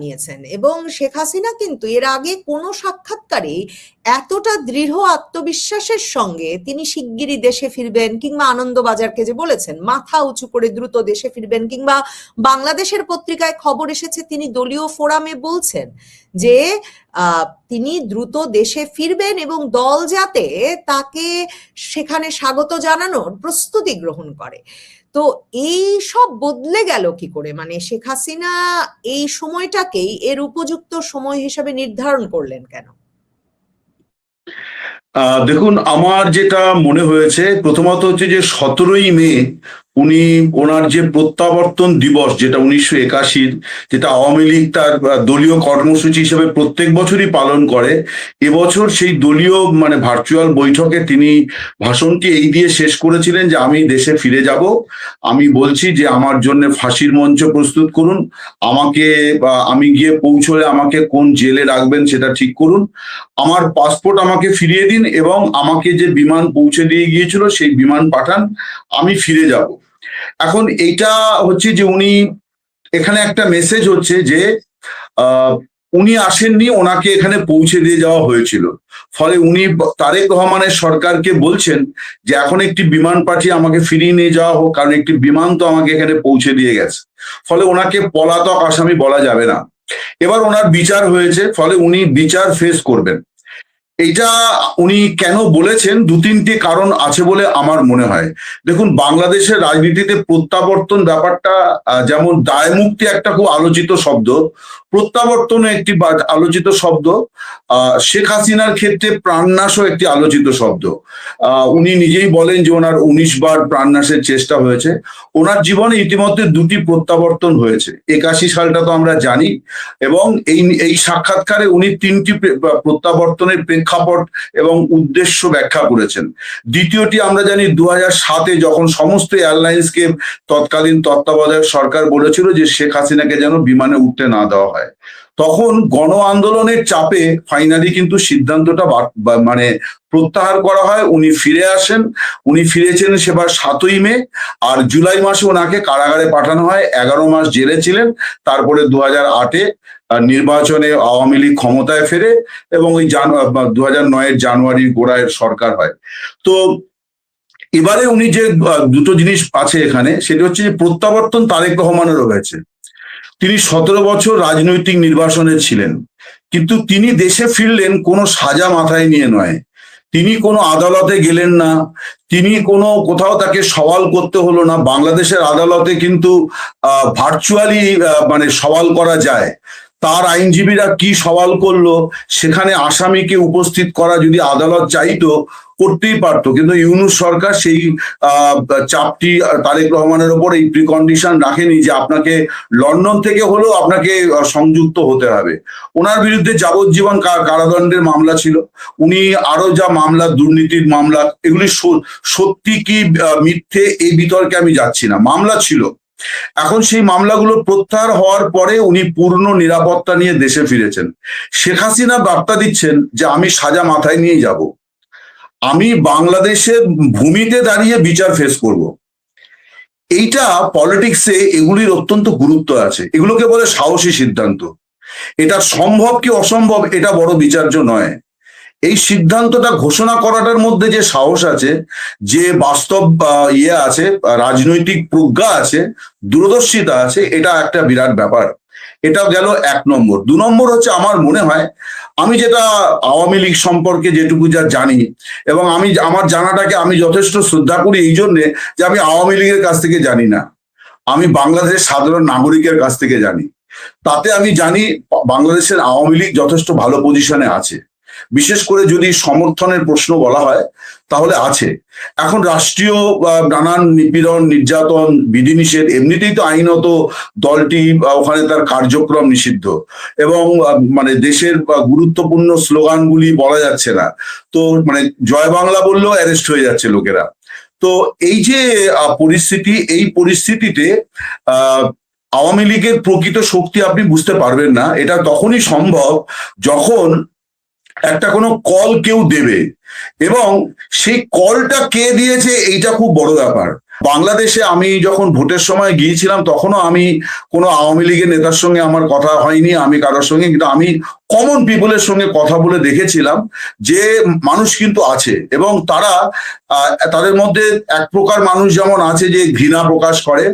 নিয়েছেন এবং শেখ হাসিনা কিন্তু এর আগে কোনো সাক্ষাৎকারে এতটা দৃঢ় আত্মবিশ্বাসের সঙ্গে তিনি শিগগিরই দেশে ফিরবেন কিংবা আনন্দবাজারকে যে বলেছেন মাথা উঁচু করে দ্রুত দেশে ফিরবেন, কিংবা বাংলাদেশের পত্রিকায় খবর এসেছে তিনি দলীয় ফোরামে বলছেন যে তিনি দ্রুত দেশে ফিরবেন এবং দল যাতে তাকে সেখানে স্বাগত জানানোর প্রস্তুতি গ্রহণ করে। তো এই সব বদলে গেল কি করে? মানে শেখ হাসিনা এই সময়টাকেই এর উপযুক্ত সময় হিসেবে নির্ধারণ করলেন কেন? দেখুন, আমার যেটা মনে হয়েছে প্রথমত হচ্ছে যে 17ই মে উনি ওনার যে প্রত্যাবর্তন দিবস, যেটা 1981, যেটা আওয়ামী লীগ তার দলীয় কর্মসূচি হিসেবে প্রত্যেক বছরই পালন করে, এবছর সেই দলীয় ভার্চুয়াল বৈঠকে তিনি ভাষণটি এই দিয়ে শেষ করেছিলেন যে আমি দেশে ফিরে যাব, আমি বলছি যে আমার জন্য ফাঁসির মঞ্চ প্রস্তুত করুন, আমাকে আমি গিয়ে পৌঁছলে আমাকে কোন জেলে রাখবেন সেটা ঠিক করুন, আমার পাসপোর্ট আমাকে ফিরিয়ে দিন এবং আমাকে যে বিমান পৌঁছে দিয়ে গিয়েছিল সেই বিমান পাঠান, আমি ফিরে যাব। এখন এইটা হচ্ছে যে উনি এখানে একটা মেসেজ হচ্ছে যে উনি আসেননি, ওনাকে এখানে পৌঁছে দিয়ে যাওয়া হয়েছিল, ফলে উনি তারেক রহমানের সরকারকে বলছেন যে এখন একটি বিমান পাঠিয়ে আমাকে ফিরিয়ে নিয়ে যাওয়া হোক, কারণ একটি বিমান তো আমাকে এখানে পৌঁছে দিয়ে গেছে, ফলে ওনাকে পলাতক আসামি বলা যাবে না। এবার ওনার বিচার হয়েছে, ফলে উনি বিচার ফেস করবেন। এইটা উনি কেন বলেছেন, দু তিনটি কারণ আছে বলে আমার মনে হয়। দেখুন, বাংলাদেশের রাজনীতিতে প্রত্যাবর্তন ব্যাপারটা যেমন দায়মুক্তি একটা খুব আলোচিত শব্দ, প্রত্যাবর্তন একটি আলোচিত শব্দ, শেখ হাসিনার ক্ষেত্রে প্রাণনাশও একটি আলোচিত শব্দ। উনি নিজেই বলেন যে ওনার 19 বার প্রাণনাশের চেষ্টা হয়েছে। ওনার জীবনে ইতিমধ্যে দুটি প্রত্যাবর্তন হয়েছে, 81 সালটা তো আমরা জানি, এবং এই সাক্ষাৎকারে উনি তিনটি প্রত্যাবর্তনের প্রেক্ষাপট এবং উদ্দেশ্য ব্যাখ্যা করেছেন। দ্বিতীয়টি আমরা জানি 2007-এ যখন সমস্ত এয়ারলাইন্সকে তৎকালীন তত্ত্বাবধায়ক সরকার বলেছিল যে শেখ হাসিনাকে যেন বিমানে উঠতে না দেওয়া হয়, তখন গণ আন্দোলনের চাপে ফাইনালি কিন্তু সিদ্ধান্তটা প্রত্যাহার করা হয়, উনি ফিরে আসেন। উনি ফিরেছেন সেবার 7ই মে, আর জুলাই মাসে ওনাকে কারাগারে পাঠানো হয়, 11 মাস জেলে ছিলেন। তারপরে 2008-এ নির্বাচনে আওয়ামী লীগ ক্ষমতায় ফেরে এবং ওই 2009-এর জানুয়ারির গোড়ায় সরকার হয়। তো এবারে উনি যে দুটো জিনিস আছে এখানে, সেটা হচ্ছে যে প্রত্যাবর্তন তারেক রহমানেরও হয়েছে। তিনি 17 বছর রাজনৈতিক নির্বাসনে ছিলেন, কিন্তু তিনি দেশে ফিরলেন কোনো সাজা মাথায় নিয়ে নয়। তিনি কোনো আদালতে গেলেন না, তিনি কোনো কোথাও তাকে সওয়াল করতে হলো না। বাংলাদেশের আদালতে কিন্তু ভার্চুয়ালি সওয়াল করা যায়। তার আইনজীবীরা কি সওয়াল করলো, সেখানে আসামিকে উপস্থিত করা যদি আদালত চাইতো করতেই পারতো, কিন্তু ইউনূস সরকার সেই চাপটি তারেক রহমানের ওপর এই প্রিকন্ডিশন রাখেনি যে আপনাকে লন্ডন থেকে হলেও আপনাকে সংযুক্ত হতে হবে। ওনার বিরুদ্ধে যাবজ্জীবন কারাদণ্ডের মামলা ছিল। উনি আরো যা মামলা, দুর্নীতির মামলা, এগুলি সত্যি কি মিথ্যে এই বিতর্কে আমি যাচ্ছি না, মামলা ছিল। এখন সেই মামলাগুলো প্রত্যাহার হওয়ার পরে উনি পূর্ণ নিরাপত্তা নিয়ে দেশে ফিরেছেন। শেখ হাসিনা বার্তা দিচ্ছেন যে আমি সাজা মাথায় নিয়ে যাব, আমি বাংলাদেশের ভূমিতে দাঁড়িয়ে বিচার ফেস করব। এইটা পলিটিক্সে এগুলির অত্যন্ত গুরুত্ব আছে, এগুলোকে বলে সাহসী সিদ্ধান্ত। এটা সম্ভব কি অসম্ভব এটা বড় বিচার্য নয়, এই সিদ্ধান্তটা ঘোষণা করাটার মধ্যে যে সাহস আছে, যে বাস্তব আছে, রাজনৈতিক প্রজ্ঞা আছে, দূরদর্শিতা আছে, এটা একটা বিরাট ব্যাপার। এটা গেল 1 নম্বর। 2 নম্বর হচ্ছে আমার মনে হয়, আমি যেটা আওয়ামী লীগ সম্পর্কে যেটুকু যা জানি, এবং আমি আমার জানাটাকে আমি যথেষ্ট শ্রদ্ধা করি এই জন্যে যে আমি আওয়ামী লীগের কাছ থেকে জানি না, আমি বাংলাদেশের সাধারণ নাগরিকের কাছ থেকে জানি। তাতে আমি জানি বাংলাদেশের আওয়ামী লীগ যথেষ্ট ভালো পজিশনে আছে, বিশেষ করে যদি সমর্থনের প্রশ্ন বলা হয় তাহলে আছে। এখন রাষ্ট্রীয় নানান নিপীড়ন, নির্যাতন, বিধিনিষেধ, এমনিতেই তো আইনত দলটি ওখানে তার কার্যক্রম নিষিদ্ধ, এবং দেশের গুরুত্বপূর্ণ স্লোগানগুলি বলা যাচ্ছে না, তো জয় বাংলা বললেও অ্যারেস্ট হয়ে যাচ্ছে লোকেরা। তো এই যে পরিস্থিতি, এই পরিস্থিতিতে আওয়ামী লীগের প্রকৃত শক্তি আপনি বুঝতে পারবেন না। এটা তখনই সম্ভব যখন একটা কোনো কল কেউ দেবে, এবং সেই কলটা কে দিয়েছে এইটা খুব বড় ব্যাপার। বাংলাদেশে আমি যখন ভোটের সময় গিয়েছিলাম তখনও আমি কোনো আওয়ামী লীগের নেতার সঙ্গে আমার কথা হয়নি, আমি কারোর সঙ্গে, কিন্তু আমি কমন পিপলের সঙ্গে কথা বলে দেখেছিলাম যে মানুষ কিন্তু আছে এবং তারা তাদের মধ্যে এক প্রকার মানুষ যেমন আছে যে ঘৃণা প্রকাশ করে,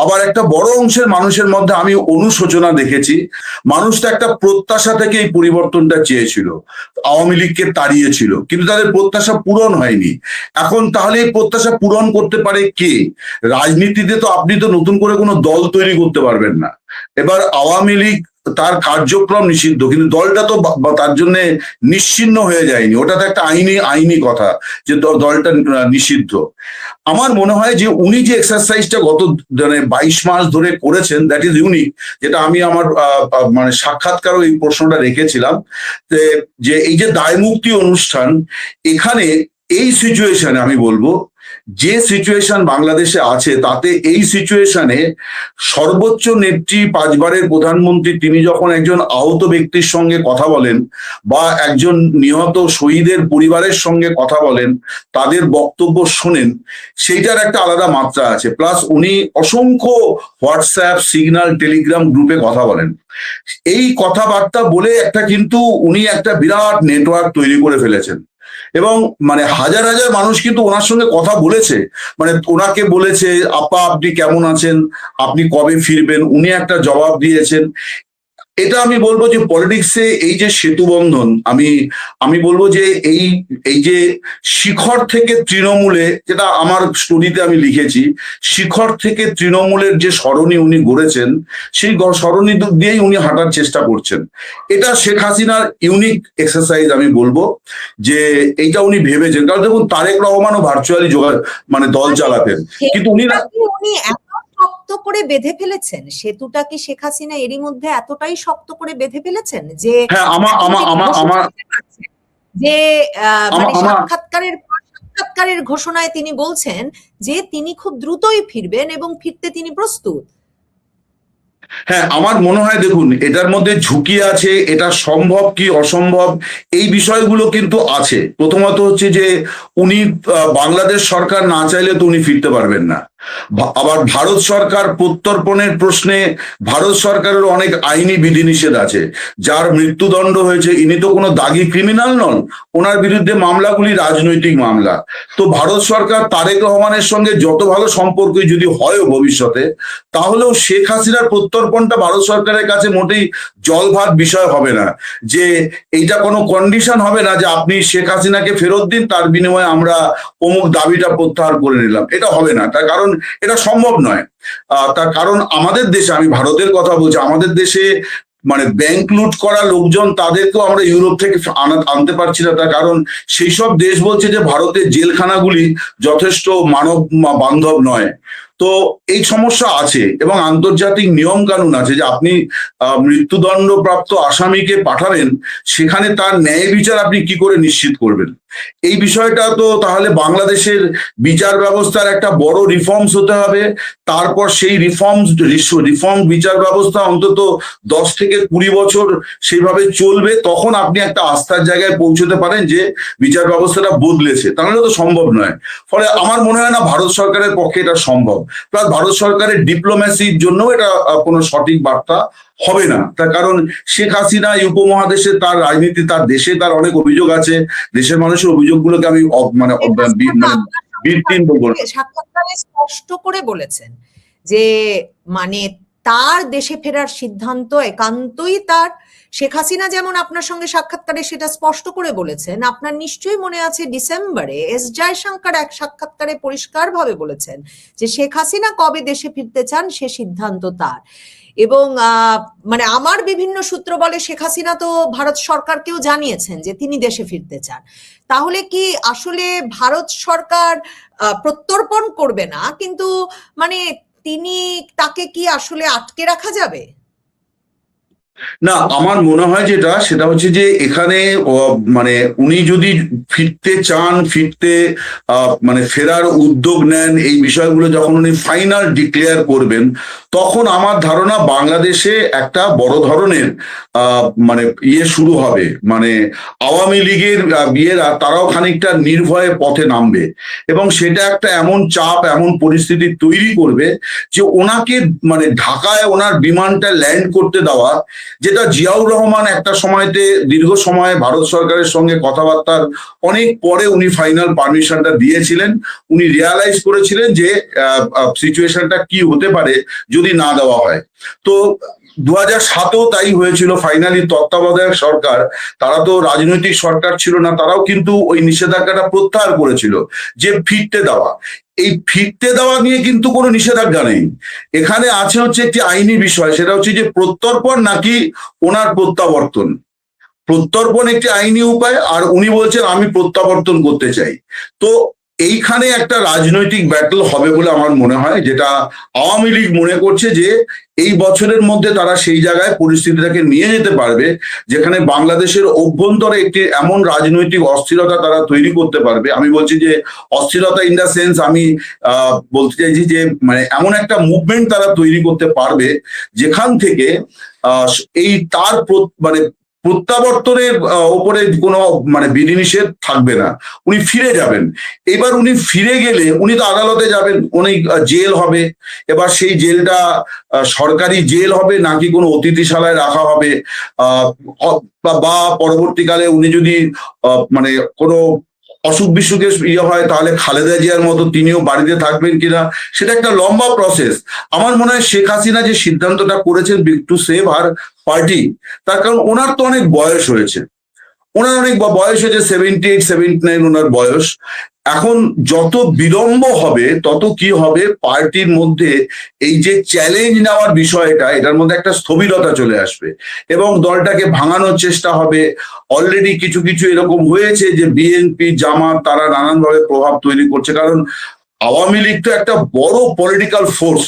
আবার একটা বড় অংশের মানুষের মধ্যে আমি অনুশোচনা দেখেছি। মানুষ তো একটা প্রত্যাশা থেকে এই পরিবর্তনটা চেয়েছিল, আওয়ামী লীগকে তাড়িয়েছিল, কিন্তু তাদের প্রত্যাশা পূরণ হয়নি। এখন তাহলে এই প্রত্যাশা পূরণ করতে পারে কে? রাজনীতিতে তো আপনি তো নতুন করে কোনো দল তৈরি করতে পারবেন না। এবার আওয়ামী লীগ তার কার্যক্রম নিষিদ্ধ, কিন্তু দলটা তো তার জন্য নিশ্চিহ্ন হয়ে যায়নি, ওটা তো একটা আইনি কথা যে দলটা নিষিদ্ধ। আমার মনে হয় যে উনি যে এক্সারসাইজটা গত 22 মাস ধরে করেছেন, দ্যাট ইজ ইউনিক। যেটা আমি আমার মানে সাক্ষাৎকারও এই প্রশ্নটা রেখেছিলাম যে এই যে দায়মুক্তি অনুষ্ঠান, এখানে এই সিচুয়েশনে আমি বলবো যে সিচুয়েশন বাংলাদেশে আছে তাতে এই সিচুয়েশনে সর্বোচ্চ নেত্রী, 5বারের প্রধানমন্ত্রী, তিনি যখন একজন আহত ব্যক্তির সঙ্গে কথা বলেন বা একজন নিহত শহীদের পরিবারের সঙ্গে কথা বলেন, তাদের বক্তব্য শোনেন, সেইটার একটা আলাদা মাত্রা আছে। প্লাস উনি অসংখ্য হোয়াটসঅ্যাপ, সিগন্যাল, টেলিগ্রাম গ্রুপে কথা বলেন। এই কথাবার্তা বলে একটা কিন্তু উনি একটা বিরাট নেটওয়ার্ক তৈরি করে ফেলেছেন এবং মানে হাজার হাজার মানুষ কিন্তু ওনার সঙ্গে কথা বলেছে, মানে ওনাকে বলেছে আপা আপনি কেমন আছেন, আপনি কবে ফিরবেন, উনি একটা জবাব দিয়েছেন। এটা আমি বলবো যে পলিটিক্সে এই যে সেতু বন্ধন, আমি বলবো যে এই এই যে শিখর থেকে তৃণমূলে, যেটা আমার স্টোরিতে আমি লিখেছি, শিখর থেকে তৃণমূলের যে সরণি উনি গড়েছেন, সেই সরণি দিয়েই উনি হাঁটার চেষ্টা করছেন। এটা শেখ হাসিনার ইউনিক এক্সারসাইজ আমি বলবো যে এইটা উনি ভেবেছেন। কারণ দেখুন তারেক রহমানও ভার্চুয়ালি মানে দল চালাতেন, কিন্তু উনি উনি এত শক্ত করে বেঁধে ফেলেছেন, সেতুটা কি শেখ হাসিনা এরই মধ্যে এতটাই শক্ত করে বেঁধে ফেলেছেন যে হ্যাঁ যে মানে সাক্ষাৎকারের ঘোষণায় তিনি বলছেন যে তিনি খুব দ্রুতই ফিরবেন এবং ফিরতে তিনি প্রস্তুত? হ্যাঁ, আমার মনে হয় দেখুন এটার মধ্যে ঝুঁকি আছে, এটা সম্ভব কি অসম্ভব এই বিষয়গুলো কিন্তু আছে। প্রথমত হচ্ছে যে উনি বাংলাদেশ সরকার না চাইলে তো উনি ফিরতে পারবেন না। আবার ভারত সরকার প্রত্যর্পণের প্রশ্নে ভারত সরকারের অনেক আইনি বিধিনিষেধ আছে। যার মৃত্যুদণ্ড হয়েছে ইনি তো কোনো দাগী ক্রিমিনাল নন, ওনার বিরুদ্ধে মামলাগুলি রাজনৈতিক মামলা। তো ভারত সরকার তারেক রহমানের সঙ্গে যত ভালো সম্পর্কই যদি হয় ভবিষ্যতে, তাহলেও শেখ হাসিনার প্রত্যর্পণটা ভারত সরকারের কাছে মোটেই জল ভাত বিষয় হবে না। যে এইটা কোনো কন্ডিশন হবে না যে আপনি শেখ হাসিনাকে ফেরত দিন, তার বিনিময়ে আমরা অমুক দাবিটা প্রত্যাহার করে নিলাম, এটা হবে না। তার কারণ এটা সম্ভব নয়। তার কারণ আমাদের দেশে, আমি ভারতের কথা বলছি, আমাদের দেশে মানে ব্যাংক লুট করা লোকজন তাদেরকেও আমরা ইউরোপ থেকে আনতে পারছি না। তার কারণ সেই সব দেশ বলছে যে ভারতের জেলখানাগুলি যথেষ্ট মানব বান্ধব নয়। তো এই সমস্যা আছে এবং আন্তর্জাতিক নিয়ম কানুন আছে যে আপনি মৃত্যুদণ্ডপ্রাপ্ত আসামিকে পাঠাবেন, সেখানে তার ন্যায় বিচার আপনি কি করে নিশ্চিত করবেন? এই বিষয়টা তো তাহলে বাংলাদেশের বিচার ব্যবস্থার একটা বড় রিফর্মস হতে হবে। তারপর সেই রিফর্ম বিচার ব্যবস্থা অন্তত 10 থেকে 20 বছর সেইভাবে চলবে, তখন আপনি একটা আস্থার জায়গায় পৌঁছতে পারেন যে বিচার ব্যবস্থাটা বদলেছে। তাহলে তো সম্ভব নয়। ফলে আমার মনে হয় না ভারত সরকারের পক্ষে এটা সম্ভব। প্লাস ভারত সরকারের ডিপ্লোম্যাসির জন্য এটা কোনো সঠিক বার্তা হবে না। তার কারণ শেখ হাসিনা এই উপমহাদেশে তার রাজনীতি, তার দেশে তার অনেক অভিযোগ আছে। দেশের মানুষের অভিযোগগুলোকে আমি মানে সাক্ষাৎকারে স্পষ্ট করে বলেছেন যে মানে তার দেশে ফেরার সিদ্ধান্ত একান্তই তার। শেখ হাসিনা যেমন আপনার সঙ্গে সাক্ষাৎকারে সেটা স্পষ্ট করে বলেছেন, আপনার নিশ্চয়ই মনে আছে ডিসেম্বরে এস জয়শঙ্কর এক সাক্ষাৎকারে পরিষ্কারভাবে বলেছেন যে শেখ হাসিনা কবে দেশে ফিরতে চান সে সিদ্ধান্ত তার। এবং মানে আমার বিভিন্ন সূত্র বলে শেখ হাসিনা তো ভারত সরকারকেও জানিয়েছেন যে তিনি দেশে ফিরতে চান। তাহলে কি আসলে ভারত সরকার প্রত্যর্পণ করবে না, কিন্তু মানে তাকে কি আসলে আটকে রাখা যাবে? না, আমার মনে হয় যেটা সেটা হচ্ছে যে এখানে মানে উনি যদি ফিরতে চান, মানে ফেরার উদ্যোগ নেন, এই বিষয়গুলো যখন উনি ফাইনাল ডিক্লেয়ার করবেন, তখন আমার ধারণা বাংলাদেশে একটা বড় ধরনের মানে শুরু হবে। মানে আওয়ামী লীগের বিয়েরা তারাও খানিকটা নির্ভয়ে পথে নামবে, এবং সেটা একটা এমন চাপ, এমন পরিস্থিতি তৈরি করবে যে ওনাকে মানে ঢাকায় ওনার বিমানটা ল্যান্ড করতে দেওয়া, যেটা জিয়াউর রহমান একটা সময়তে দীর্ঘ সময় ভারত সরকারের সঙ্গে কথাবার্তার অনেক পরে উনি ফাইনাল পারমিশনটা দিয়েছিলেন। উনি রিয়ালাইজ করেছিলেন যে সিচুয়েশনটা কি হতে পারে যদি না দেওয়া হয়। তো 2007-এও তাই হয়েছিল। ফাইনালি তত্ত্বাবধায়ক সরকার, তারা তো রাজনৈতিক সরকার ছিল না, তারাও কিন্তু ওই নিষেধাজ্ঞাটা প্রত্যাহার করেছিল যে ফিরতে দেওয়া। এই ফিরতে দেওয়া নিয়ে কিন্তু কোনো নিষেধাজ্ঞা নেই। এখানে আছে হচ্ছে একটি আইনি বিষয়, সেটা হচ্ছে যে প্রত্যর্পণ নাকি ওনার প্রত্যাবর্তন। প্রত্যর্পণ একটি আইনি উপায়, আর উনি বলছেন আমি প্রত্যাবর্তন করতে চাই। তো এইখানে একটা রাজনৈতিক ব্যাটল হবে বলে আমার মনে হয়, যেটা আওয়ামী লীগ মনে করছে যে এই বছরের মধ্যে তারা সেই জায়গায় পরিস্থিতিটাকে নিয়ে যেতে পারবে যেখানে বাংলাদেশের অভ্যন্তরে একটি এমন রাজনৈতিক অস্থিরতা তারা তৈরি করতে পারবে। আমি বলছি যে অস্থিরতা ইন দ্য সেন্স, আমি বলতে চাইছি যে মানে এমন একটা মুভমেন্ট তারা তৈরি করতে পারবে যেখান থেকে এই তার মানে প্রত্যাবর্তনের ওপরে কোনো মানে বিধিনিষেধ থাকবে না, উনি ফিরে যাবেন। এবার উনি ফিরে গেলে উনি তো আদালতে যাবেন, উনি জেল হবে। এবার সেই জেলটা সরকারি জেল হবে নাকি কোনো অতিথিশালায় রাখা হবে, বা পরবর্তীকালে উনি যদি মানে কোনো অসুখ বিসুখের হয় তাহলে খালেদা জিয়ার মতো তিনিও বাড়িতে থাকবেন কিনা, সেটা একটা লম্বা প্রসেস। আমার মনে হয় শেখ হাসিনা যে সিদ্ধান্তটা করেছেন টু সেভ হার পার্টি, তার কারণ ওনার তো অনেক বয়স হয়েছে, ওনার অনেক বয়স হয়েছে, 78, 79 ওনার বয়স। এখন যত বিলম্ব হবে তত কি হবে, পার্টির মধ্যে এই যে চ্যালেঞ্জ নেওয়ার বিষয়টা, এটার মধ্যে একটা স্থবিরতা চলে আসবে এবং দলটাকে ভাঙানোর চেষ্টা হবে। অলরেডি কিছু কিছু এরকম হয়েছে যে বিএনপি, জামাত তারা নানানভাবে প্রভাব তৈরি করছে, কারণ আওয়ামী লীগ তো একটা বড় পলিটিক্যাল ফোর্স,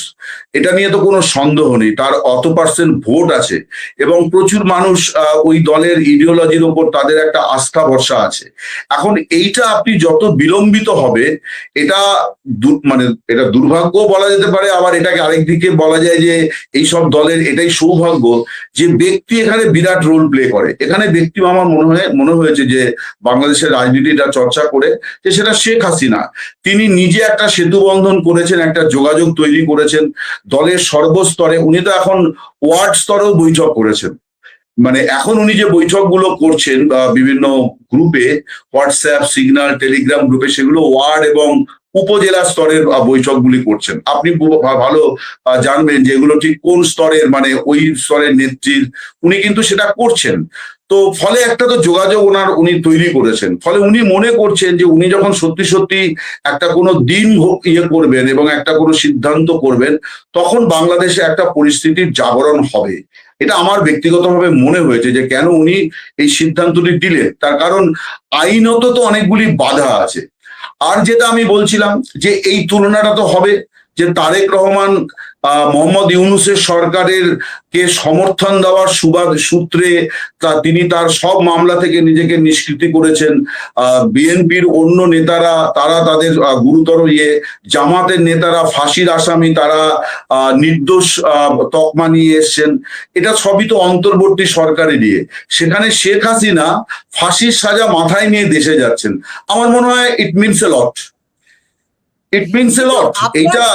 এটা নিয়ে তো কোনো সন্দেহ নেই। তার অত পার্সেন্ট ভোট আছে এবং প্রচুর মানুষ ওই দলের ইডিওলজির ওপর তাদের একটা আস্থা ভরসা আছে। এখন এইটা আপনি যত বিলম্বিত হবে, এটা মানে এটা দুর্ভাগ্য বলা যেতে পারে, আবার এটাকে আরেকদিকে বলা যায় যে এইসব দলের এটাই সৌভাগ্য যে ব্যক্তি এখানে বিরাট রোল প্লে করে। এখানে ব্যক্তি আমার মনে হয়েছে যে বাংলাদেশের রাজনীতিটা চর্চা করে, যে সেটা শেখ হাসিনা। তিনি নিজে একটা সেতু বন্ধন করেছেন, একটা যোগাযোগ তৈরি করেছেন দলের সর্বস্তরে। উনি তো এখন ওয়ার্ড স্তরেও বৈঠক করেছেন। মানে এখন উনি যে বৈঠকগুলো করছেন বিভিন্ন গ্রুপে, হোয়াটসঅ্যাপ, সিগন্যাল, টেলিগ্রাম গ্রুপে, সেগুলো ওয়ার্ড এবং উপজেলা স্তরের বৈঠকগুলি করছেন। আপনি ভালো জানবেন যে এগুলো ঠিক কোন স্তরের, মানে ওই স্তরের নেত্রীর উনি কিন্তু সেটা করছেন। তো ফলে একটা তো যোগাযোগ উনি তৈরি করেছেন। ফলে উনি মনে করছেন যে উনি যখন সত্যি সত্যি একটা কোনো দিন করবেন এবং একটা কোনো সিদ্ধান্ত করবেন, তখন বাংলাদেশে একটা পরিস্থিতির জাগরণ হবে। এটা আমার ব্যক্তিগতভাবে মনে হয়েছে যে কেন উনি এই সিদ্ধান্তটি দিলেন, তার কারণ আইনত তো অনেকগুলি বাধা আছে। আর যেটা আমি বলছিলাম যে এই তুলনাটা তো হবে যে তারেক রহমান মোহাম্মদ ইউনূসের সরকারের কে সমর্থন দেওয়ার সূত্রে তিনি তার সব মামলা থেকে নিজেকে নিষ্কৃতি করেছেন। বিএনপির অন্য নেতারা তারা তাদের গুরুতর জামাতের নেতারা ফাঁসির আসামি, তারা নির্দোষ তকমা নিয়ে এসছেন। এটা সবই তো অন্তর্বর্তী সরকারে নিয়ে, সেখানে শেখ হাসিনা ফাঁসির সাজা মাথায় নিয়ে দেশে যাচ্ছেন। আমার মনে হয় it means a lot, it means a লট। এইটা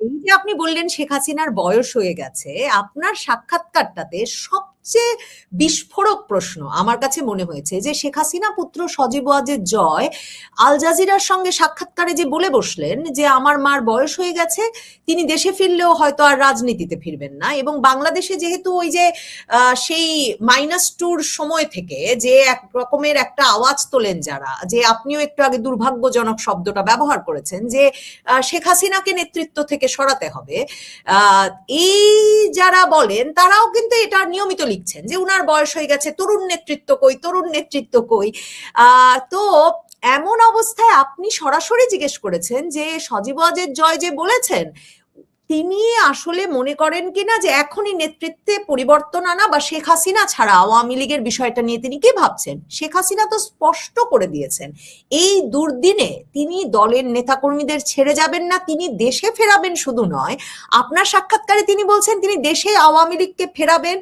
এই যে আপনি বললেন শেখ হাসিনার বয়স হয়ে গেছে, আপনার সাক্ষাৎকারটাতে সবচেয়ে বিস্ফোরক প্রশ্ন আমার কাছে মনে হয়েছে যে শেখ হাসিনা পুত্র সজীব ওয়াজেদ জয় আল জাজিরার সঙ্গে সাক্ষাৎকারে যে বলে বসলেন যে আমার মার বয়স হয়ে গেছে, তিনি দেশে ফিরলেও হয়তো আর রাজনীতিতে ফিরবেন না, এবং বাংলাদেশে যেহেতু ওই যে সেই -2 সময় থেকে যে এক রকমের একটা আওয়াজ তোলেন যারা, যে আপনিও একটু আগে দুর্ভাগ্যজনক শব্দটা ব্যবহার করেছেন যে শেখ হাসিনাকে নেতৃত্ব থেকে সরাতে হবে, এই যারা বলেন তারাও কিন্তু এটা নিয়মিত লিখছেন যে উনার বয়স হয়ে গেছে, তরুণ নেতৃত্ব কই, তরুণ নেতৃত্ব কই। তো এমন অবস্থায় আপনি সরাসরি জিজ্ঞেস করেছেন যে সজীব ওয়াজেদ জয় যে বলেছেন তিনি আসলে মনে করেন কিনা যে এখনই নেতৃত্বে পরিবর্তন আনা বা শেখ হাসিনা ছাড়া আওয়ামী লীগের বিষয়টা নিয়ে তিনি কি ভাবছেন? শেখ হাসিনা তো স্পষ্ট করে দিয়েছেন এই দুর্দিনে তিনি দলের নেতাকর্মীদের ছেড়ে যাবেন না, তিনি দেশে ফেরাবেন। শুধু নয়, আপনার সাক্ষাৎকারে তিনি বলছেন তিনি দেশে আওয়ামী লীগকে ফেরাবেন,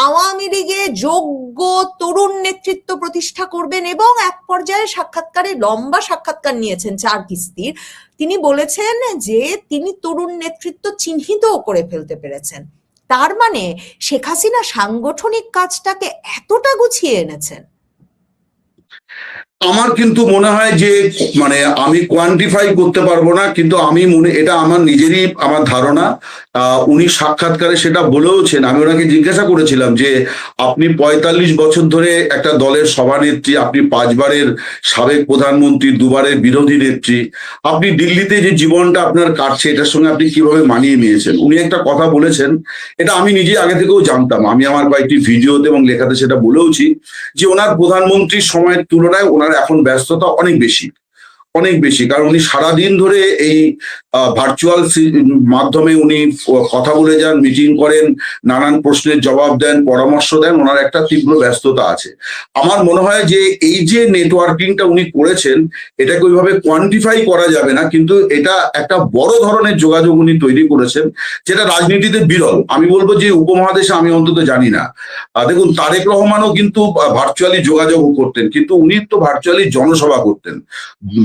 আওয়ামী লীগে যোগ্য তরুণ নেতৃত্ব প্রতিষ্ঠা করবেন, এবং এক পর্যায়ে সাক্ষাৎকারে, লম্বা সাক্ষাৎকার নিয়েছেন 4 কিস্তির, তিনি বলেছেন যে তিনি তরুণ নেতৃত্ব চিহ্নিতও করে ফেলতে পেরেছেন। তার মানে শেখ হাসিনা সাংগঠনিক কাজটাকে এতটা গুছিয়ে এনেছেন। আমার কিন্তু মনে হয় যে মানে আমি কোয়ান্টিফাই করতে পারবো না, কিন্তু আমি এটা আমার নিজেরই আমার ধারণা। উনি সাক্ষাৎকারে সেটা বলেওছেন। আমি ওনাকে জিজ্ঞাসা করেছিলাম যে আপনি 45 বছর ধরে একটা দলের সভানেত্রী, আপনি 5 বারের সাবেক প্রধানমন্ত্রী, 2 বারের বিরোধী নেত্রী, আপনি দিল্লিতে যে জীবনটা আপনার কাটছে এটার সঙ্গে আপনি কিভাবে মানিয়ে নিয়েছেন। উনি একটা কথা বলেছেন, এটা আমি নিজে আগে থেকেও জানতাম, আমি আমার কয়েকটি ভিডিওতে এবং লেখাতে সেটা বলেওছি, যে ওনার প্রধানমন্ত্রীর সময়ের তুলনায় ওনার এখন ব্যস্ততা অনেক বেশি, অনেক বেশি। কারণ উনি সারাদিন ধরে এই ভার্চুয়াল মাধ্যমে উনি কথা বলে যান, মিটিং করেন, নানান প্রশ্নের জবাব দেন, পরামর্শ দেন, ওনার একটা তীব্র ব্যস্ততা আছে। আমার মনে হয় যে এই যে নেটওয়ার্কিংটা উনি করেছেন এটাকে ওইভাবে কোয়ান্টিফাই করা যাবে না, কিন্তু এটা একটা বড় ধরনের যোগাযোগ উনি তৈরি করেছেন, যেটা রাজনীতিতে বিরল। আমি বলবো যে উপমহাদেশে আমি অন্তত জানি না। দেখুন, তারেক রহমানও কিন্তু ভার্চুয়ালি যোগাযোগ করতেন, কিন্তু উনি তো ভার্চুয়ালি জনসভা করতেন,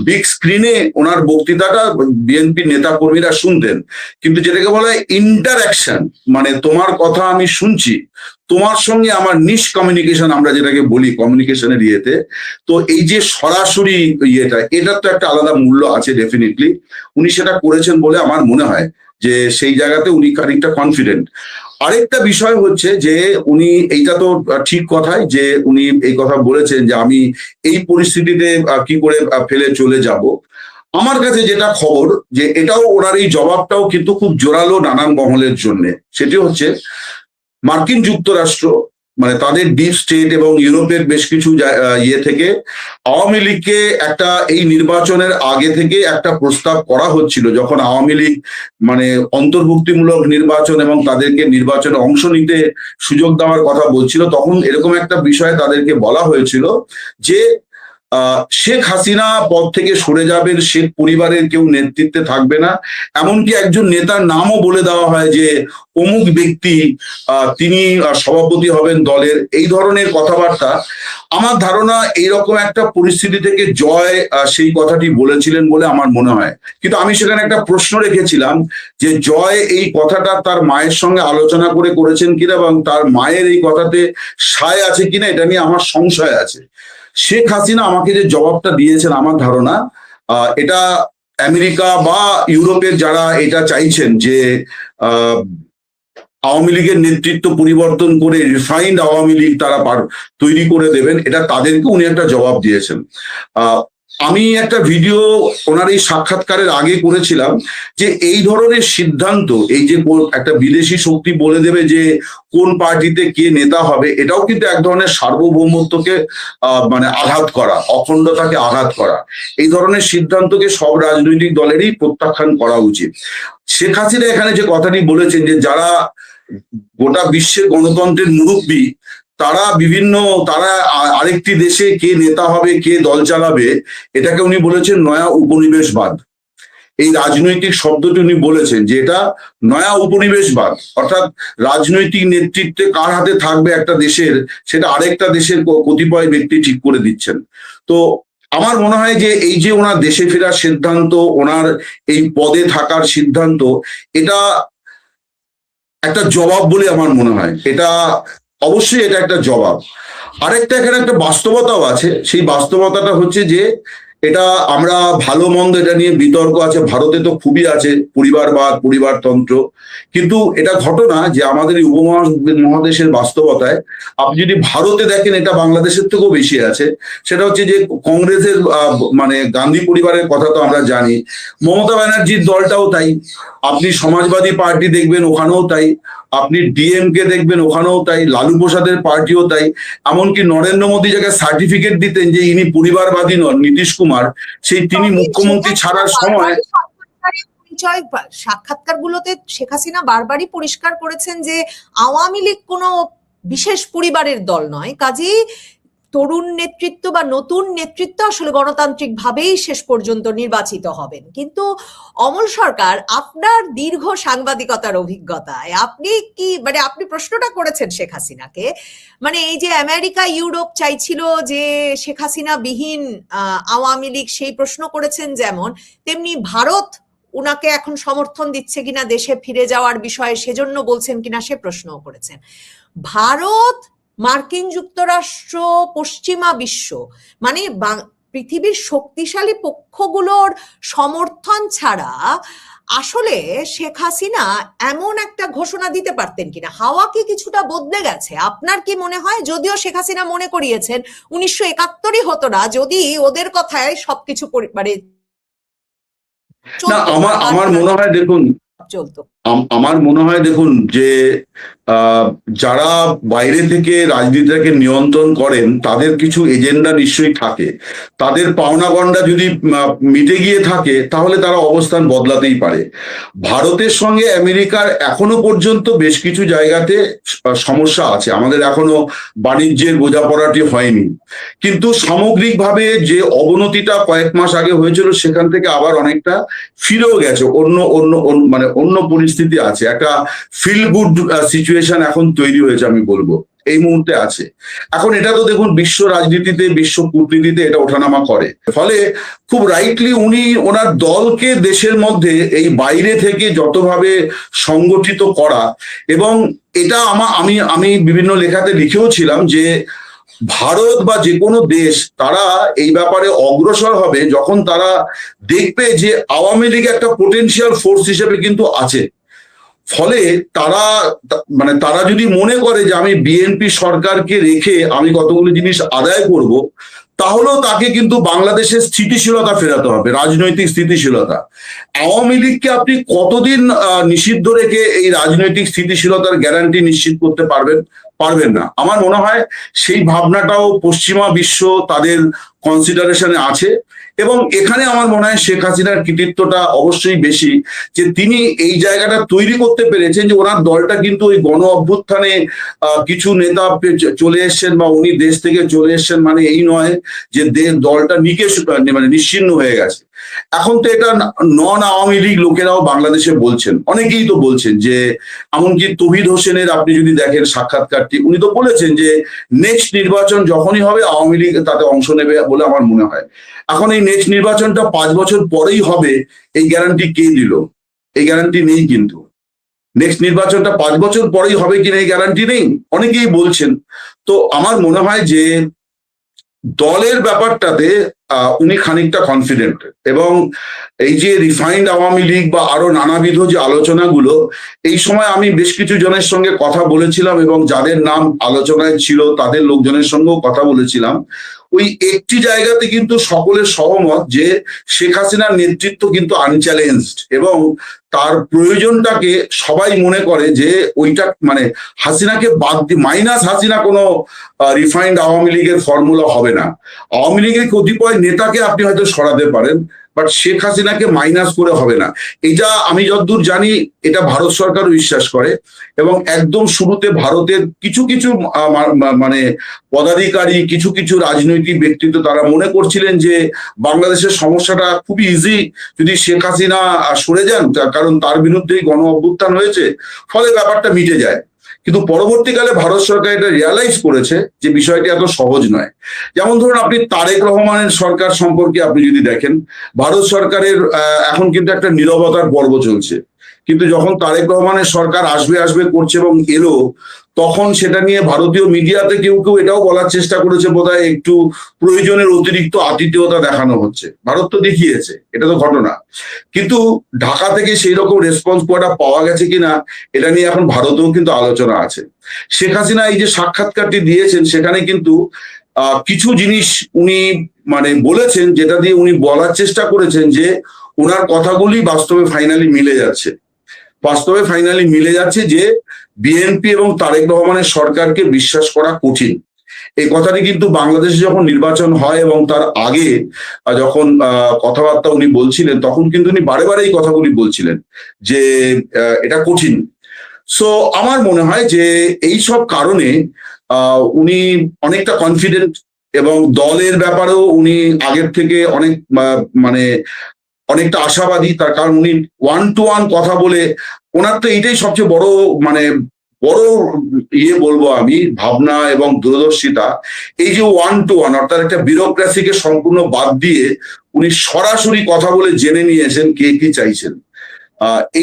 বিগ স্ক্রিনে ওনার বক্তৃতাটা বিএনপি নেতা কর্মীরা শুনতেন। কিন্তু যেটাকে বলা হয় ইন্টারঅ্যাকশন, মানে তোমার কথা আমি শুনছি, তোমার সঙ্গে আমার কমিউনিকেশন, আমরা যেটাকে বলি কমিউনিকেশনের ইয়েতে, তো এই যে সরাসরি ইয়েটা, এটার তো একটা আলাদা মূল্য আছে ডেফিনেটলি। উনি সেটা করেছেন বলে আমার মনে হয় যে সেই জায়গাতে উনি খানিকটা কনফিডেন্ট। আরেকটা বিষয় হচ্ছে যে উনি, এইটা তো ঠিক কথাই যে উনি এই কথা বলেছেন যে আমি এই পরিস্থিতিতে কি করে ফেলে চলে যাব। আমার কাছে যেটা খবর, যে এটাও ওনার এই জবাবটাও কিন্তু খুব জোরালো নানান মহলের জন্য। সেটি হচ্ছে মার্কিন যুক্তরাষ্ট্র, মানে তাদের ডিপ স্টেট এবং ইউরোপের বেশ কিছু ইয়ে থেকে আওয়ামী লীগকে একটা, এই নির্বাচনের আগে থেকে একটা প্রস্তাব করা হচ্ছিল, যখন আওয়ামী লীগ মানে অন্তর্ভুক্তিমূলক নির্বাচন এবং তাদেরকে নির্বাচনে অংশ নিতে সুযোগ দেওয়ার কথা বলছিল, তখন এরকম একটা বিষয়ে তাদেরকে বলা হয়েছিল যে শেখ হাসিনা পদ থেকে সরে যাবেন, শেখ পরিবারের কেউ নেতৃত্বে থাকবে না, এমনকি একজন নেতার নামও বলে দেওয়া হয় যে অমুক ব্যক্তি তিনি সভাপতি হবেন দলের, এই ধরনের কথাবার্তা। আমার ধারণা এইরকম একটা পরিস্থিতি থেকে জয় সেই কথাটি বলেছিলেন বলে আমার মনে হয়। কিন্তু আমি সেখানে একটা প্রশ্ন রেখেছিলাম যে জয় এই কথাটা তার মায়ের সঙ্গে আলোচনা করে করেছেন কিনা, এবং তার মায়ের এই কথাতে সায় আছে কিনা, এটা নিয়ে আমার সংশয় আছে। শেখ হাসিনা আমাকে যে জবাবটা দিয়েছেন, আমার ধারণা এটা আমেরিকা বা ইউরোপের যারা এটা চাইছেন যে আওয়ামী লীগের নেতৃত্ব পরিবর্তন করে রিফাইন্ড আওয়ামী লীগ তারা তৈরি করে দেবেন, এটা তাদেরকে উনি একটা জবাব দিয়েছেন। আমি একটা ভিডিও ওনার এই সাক্ষাৎকারের আগে করেছিলাম যে এই ধরনের সিদ্ধান্ত, এই যে একটা বিদেশি শক্তি বলে দেবে যে কোন পার্টিতে কে নেতা হবে, এটাও কিন্তু এক ধরনের সার্বভৌমত্বকে মানে আঘাত করা, অখণ্ডতাকে আঘাত করা। এই ধরনের সিদ্ধান্তকে সব রাজনৈতিক দলেরই প্রত্যাখ্যান করা উচিত। শেখ হাসিনা এখানে যে কথাটি বলেছেন যে যারা গোটা বিশ্বের গণতন্ত্রের মুরব্বী, তারা তারা আরেকটি দেশে কে নেতা হবে, কে দল চালাবে, এটাকে উনি বলেছেন নয়া উপনিবেশবাদ। এই রাজনৈতিক শব্দটি উনি বলেছেন যে এটা নয়া উপনিবেশবাদ, অর্থাৎ রাজনৈতিক নেতৃত্বে কার হাতে থাকবে একটা দেশের, সেটা আরেকটা দেশের কতিপয় ব্যক্তি ঠিক করে দিচ্ছেন। তো আমার মনে হয় যে এই যে ওনার দেশে ফেরার সিদ্ধান্ত, ওনার এই পদে থাকার সিদ্ধান্ত, এটা একটা জবাব বলে আমার মনে হয়। এটা অবশ্যই এটা একটা জবাব। আরেকটা এখানে একটা বাস্তবতাও আছে, সেই বাস্তবতাটা হচ্ছে যে এটা আমরা ভালো মন্দ এটা নিয়ে বিতর্ক আছে, ভারতে তো খুবই আছে পরিবারবাদ, পরিবারতন্ত্র, কিন্তু এটা ঘটনা যে আমাদের এই উপমহাদেশের বাস্তবতায় আপনি যদি ভারতে দেখেন, এটা বাংলাদেশের থেকেও বেশি আছে। সেটা হচ্ছে যে কংগ্রেসের মানে গান্ধী পরিবারের কথা তো আমরা জানি, মমতা ব্যানার্জির দলটাও তাই, আপনি সমাজবাদী পার্টি দেখবেন ওখানেও তাই, আপনি ডিএমকে দেখবেন ওখানেও তাই, লালু প্রসাদের পার্টিও তাই। এমনকি নরেন্দ্র মোদী যাকে সার্টিফিকেট দিতেন যে ইনি পরিবারবাদী নন, নীতিশ কুমার, সেই তিনি মুখ্যমন্ত্রী ছাড়ার সময় সাক্ষাৎকারগুলোতে শেখ হাসিনা বারবারই পরিষ্কার করেছেন যে আওয়ামী লীগ কোনো বিশেষ পরিবারের দল নয়, কাজেই তরুণ নেতৃত্ব বা নতুন নেতৃত্ব আসলে গণতান্ত্রিক ভাবেই শেষ পর্যন্ত নির্বাচিত হবেন। কিন্তু অমল সরকার, আপনার দীর্ঘ সাংবাদিকতার অভিজ্ঞতায় আপনি কি মানে আপনি প্রশ্নটা করেছেন শেখ হাসিনাকে, মানে এই যে আমেরিকা ইউরোপ চাইছিল যে শেখ হাসিনা বিহীন আওয়ামী লীগ, সেই প্রশ্ন করেছেন যেমন, তেমনি ভারত উনাকে এখন সমর্থন দিচ্ছে কিনা দেশে ফিরে যাওয়ার বিষয়ে, সেজন্য বলছেন কিনা সে প্রশ্নও করেছেন। ভারত, মার্কিন যুক্তরাষ্ট্র, পশ্চিমা বিশ্ব, মানে পৃথিবীর শক্তিশালী পক্ষগুলোর সমর্থন ছাড়া আসলে শেখ হাসিনা এমন একটা ঘোষণা দিতে পারতেন কিনা? হাওয়া কি কিছুটা বদলে গেছে? আপনার কি মনে হয়? যদিও শেখ হাসিনা মনে করিয়েছেন 1971-ই হতো না যদি ওদের কথায় সবকিছু মানে না, আমার মনে হয় দেখুন, চলতো। আমার মনে হয় দেখুন যে যারা বাইরে থেকে রাজনীতিটাকে নিয়ন্ত্রণ করেন তাদের কিছু এজেন্ডা নিশ্চয়ই থাকে। তাদের পাওনা গন্ডা যদি মিটে গিয়ে থাকে তাহলে তারা অবস্থান বদলাতেই পারে। ভারতের সঙ্গে আমেরিকার এখনো পর্যন্ত বেশ কিছু জায়গাতে সমস্যা আছে, আমাদের এখনো বাণিজ্যের বোঝাপড়াটি হয়নি। কিন্তু সামগ্রিকভাবে যে অবনতিটা কয়েক মাস আগে হয়েছিল সেখান থেকে আবার অনেকটা ফিরেও গেছে, মানে অন্য পরিস্থিতি আছে, একটা ফিল গুড সিচুয়েশন এখন তৈরি হয়েছে আমি বলবো এই মুহূর্তে আছে। এখন এটা তো দেখুন বিশ্ব রাজনীতিতে, বিশ্ব কূটনীতিতে এটা ওঠানামা করে, ফলে খুব রাইটলি উনি ওনার দলকে দেশের মধ্যে এই বাইরে থেকে যতভাবে সংগঠিত করা, এবং এটা আমি বিভিন্ন লেখাতে লিখেও ছিলাম যে ভারত বা যে কোনো দেশ তারা এই ব্যাপারে অগ্রসর হবে যখন তারা দেখবে যে আওয়ামী লীগ একটা পোটেনশিয়াল ফোর্স হিসেবে কিন্তু আছে। ফলে তারা যদি মনে করে যে আমি বিএনপি সরকারকে রেখে আমি কতগুলো জিনিস আদায় করব, তাহলেও তাকে কিন্তু বাংলাদেশের স্থিতিশীলতা ফেরাতে হবে, রাজনৈতিক স্থিতিশীলতা। আওয়ামী লীগকে আপনি কতদিন নিষিদ্ধ রেখে এই রাজনৈতিক স্থিতিশীলতার গ্যারান্টি নিশ্চিত করতে পারবেন না। আমার মনে হয় সেই ভাবনাটাও পশ্চিমা বিশ্ব তাদের কনসিডারেশনে আছে, এবং এখানে আমার মনে হয় শেখ হাসিনার কৃতিত্বটা অবশ্যই বেশি, যে তিনি এই জায়গাটা তৈরি করতে পেরেছেন যে ওনার দলটা কিন্তু ওই গণ অভ্যুত্থানে কিছু নেতা চলে এসছেন বা উনি দেশ থেকে চলে এসছেন মানে এই নয় যে দলটা মানে নিশ্চিহ্ন হয়ে গেছে। এখন তো এটা নন আওয়ামী লীগ লোকেরাও বাংলাদেশে বলছেন, অনেকেই তো বলছেন, যে এমনকি তৌহিদ হোসেনের আপনি যদি দেখেন সাক্ষাৎকারটি, উনি তো বলেছেন যে নেক্সট নির্বাচন যখনই হবে আওয়ামী লীগ তাতে অংশ নেবে বলে আমার মনে হয়। এখন এই নেক্সট নির্বাচনটা 5 বছর পরেই হবে, এই গ্যারান্টি কে দিল? এই গ্যারান্টি নেই। কিন্তু নেক্সট নির্বাচনটা 5 বছর পরেই হবে কিনা এই গ্যারান্টি নেই, অনেকেই বলছেন। তো আমার মনে হয় যে দলের ব্যাপারটাতে উনি খানিকটা কনফিডেন্ট, এবং এই যে রিফাইন্ড আওয়ামী লীগ বা আরো নানাবিধ যে আলোচনাগুলো, এই সময় আমি বেশ কিছু জনের সঙ্গে কথা বলেছিলাম এবং যাদের নাম আলোচনায় ছিল তাদের লোকজনের সঙ্গেও কথা বলেছিলাম। ওই একটি জায়গাতে কিন্তু সকলের সহমত যে শেখ হাসিনার নেতৃত্ব কিন্তু আনচ্যালেঞ্জড, এবং তার প্রয়োজনটাকে সবাই মনে করে যে ওইটা মানে হাসিনাকে বাদ দিয়ে মাইনাস হাসিনা কোনো রিফাইন্ড আওয়ামী লীগের ফর্মুলা হবে না। আওয়ামী লীগের কতিপয় নেতাকে আপনি হয়তো সরাতে পারেন, বাট শেখ হাসিনাকে মাইনাস করে হবে না। এটা আমি যতদূর জানি এটা ভারত সরকারও বিশ্বাস করে, এবং একদম শুরুতে ভারতের কিছু কিছু মানে পদাধিকারী, কিছু কিছু রাজনৈতিক ব্যক্তিত্ব তারা মনে করছিলেন যে বাংলাদেশের সমস্যাটা খুবই ইজি যদি শেখ হাসিনা সরে যান, কারণ তার বিরুদ্ধেই গণ অভ্যুত্থান হয়েছে, ফলে ব্যাপারটা মিটে যায়। কিন্তু পরবর্তীকালে ভারত সরকার এটা রিয়ালাইজ করেছে যে বিষয়টি এত সহজ নয়। যেমন ধরুন আপনি তারেক রহমানের সরকার সম্পর্কে আপনি যদি দেখেন, ভারত সরকারের এখন কিন্তু একটা নীরবতার পর্ব চলছে, কিন্তু যখন তারেক রহমানের সরকার আসবে করছে এবং এলো, তখন সেটা নিয়ে ভারতীয় মিডিয়াতে কেউ কেউ এটাও বলার চেষ্টা করেছে বোধহয় একটু প্রয়োজনের অতিরিক্ত আতিথেয়তা দেখানো হচ্ছে। ভারত তো দেখিয়েছে, এটা তো ঘটনা, কিন্তু ঢাকা থেকে সেই রকম রেসপন্স কটা পাওয়া গেছে কিনা এটা নিয়ে এখন ভারতেও কিন্তু আলোচনা আছে। শেখ হাসিনা এই যে সাক্ষাৎকারটি দিয়েছেন সেখানে কিন্তু কিছু জিনিস উনি মানে বলেছেন, যেটা দিয়ে উনি বলার চেষ্টা করেছেন যে ওনার কথাগুলি বাস্তবে ফাইনালি মিলে যাচ্ছে যে বিএনপি এবং তারেক রহমানের সরকারকে বিশ্বাস করা কঠিন, এই কথাটি কিন্তু বাংলাদেশে যখন নির্বাচন হয় এবং তার আগে যখন কথাবার্তা উনি বলছিলেন, তখন কিন্তু উনি বারে বারে এই কথাগুলি বলছিলেন যে এটা কঠিন। সো আমার মনে হয় যে এই সব কারণে উনি অনেকটা কনফিডেন্ট, এবং দলের ব্যাপারেও উনি আগের থেকে অনেক মানে অনেকটা আশাবাদী। তার কারণ উনি ওয়ান টু ওয়ান কথা বলে, ওনার তো এইটাই সবচেয়ে বড় মানে বড় বলবো আমি, ভাবনা এবং দূরদর্শিতা। এই যে ওয়ান টু ওয়ান, অর্থাৎ একটা বিউরোক্রেসিকে সম্পূর্ণ বাদ দিয়ে উনি সরাসরি কথা বলে জেনে নিয়েছেন কে কি চাইছেন।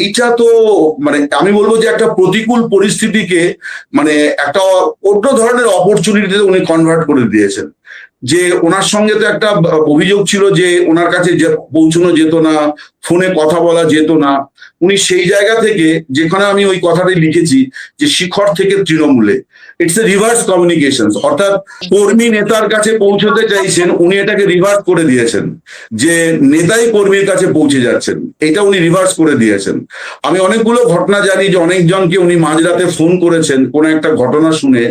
এইটা তো মানে আমি বলবো যে একটা প্রতিকূল পরিস্থিতিকে মানে একটা অন্য ধরনের অপরচুনিটিতে উনি কনভার্ট করে দিয়েছেন। যে ওনার সঙ্গে তো একটা অভিযোগ ছিল যে ওনার কাছে পৌঁছানো যেত না, ফোনে কথা বলা যেত না। উনি সেই জায়গা থেকে, যেখানে আমি ওই কথাটি লিখেছি যে শিখর থেকে তৃণমূলে, ইটস এ রিভার্স কমিউনিকেশন, অর্থাৎ কর্মী নেতার কাছে পৌঁছতে চাইছেন, উনি এটাকে রিভার্স করে দিয়েছেন যে নেতাই কর্মীর কাছে পৌঁছে যাচ্ছেন, এটা উনি রিভার্স করে দিয়েছেন। আমি অনেকগুলো ঘটনা জানি যে অনেকজনকে উনি মাঝরাতে ফোন করেছেন কোনো একটা ঘটনা শুনে,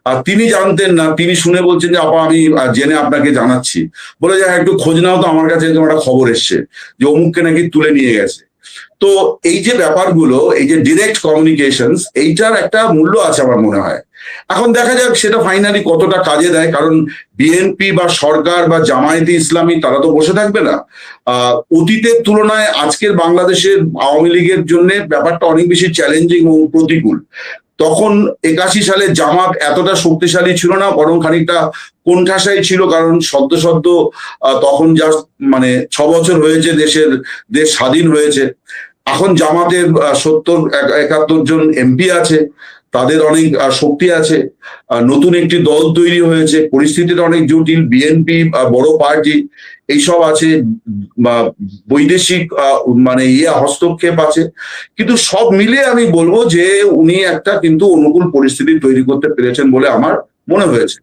আর তিনি জানতেন না, তিনি শুনে বলছেন যে আপা আমি জেনে আপনাকে জানাচ্ছি, বলে যে হ্যাঁ একটু খোঁজ নাও তো, আমার কাছে এরকম একটা খবর এসছে যে অমুককে নাকি তুলে নিয়ে গেছে। তো এই যে ব্যাপারগুলো, এই যে ডিরেক্ট কমিউনিকেশন, এইটার একটা মূল্য আছে আমার মনে হয়। এখন দেখা যাক সেটা ফাইনালি কতটা কাজে দেয়, কারণ বিএনপি বা সরকার বা জামায়াতে ইসলামী তারা তো বসে থাকবে না। অতীতের তুলনায় আজকের বাংলাদেশের আওয়ামী লীগের জন্য ব্যাপারটা অনেক বেশি চ্যালেঞ্জিং এবং প্রতিকূল। তখন 81 সালে জামাত এতটা শক্তিশালী ছিল না, বরং খানিকটা কোণঠাসাই ছিল, কারণ সদ্য তখন যা মানে 6 বছর হয়েছে দেশ স্বাধীন হয়েছে। এখন জামাতের 70-71 জন এমপি আছে, তাদের অনেক শক্তি আছে, নতুন একটি দল তৈরি হয়েছে, পরিস্থিতিটা অনেক জটিল, বিএনপি বড় পার্টি, এইসব আছে, বৈদেশিক মানে হস্তক্ষেপ আছে। কিন্তু সব মিলে আমি বলবো যে উনি একটা কিন্তু অনুকূল পরিস্থিতি তৈরি করতে পেরেছেন বলে আমার মনে হয়েছে।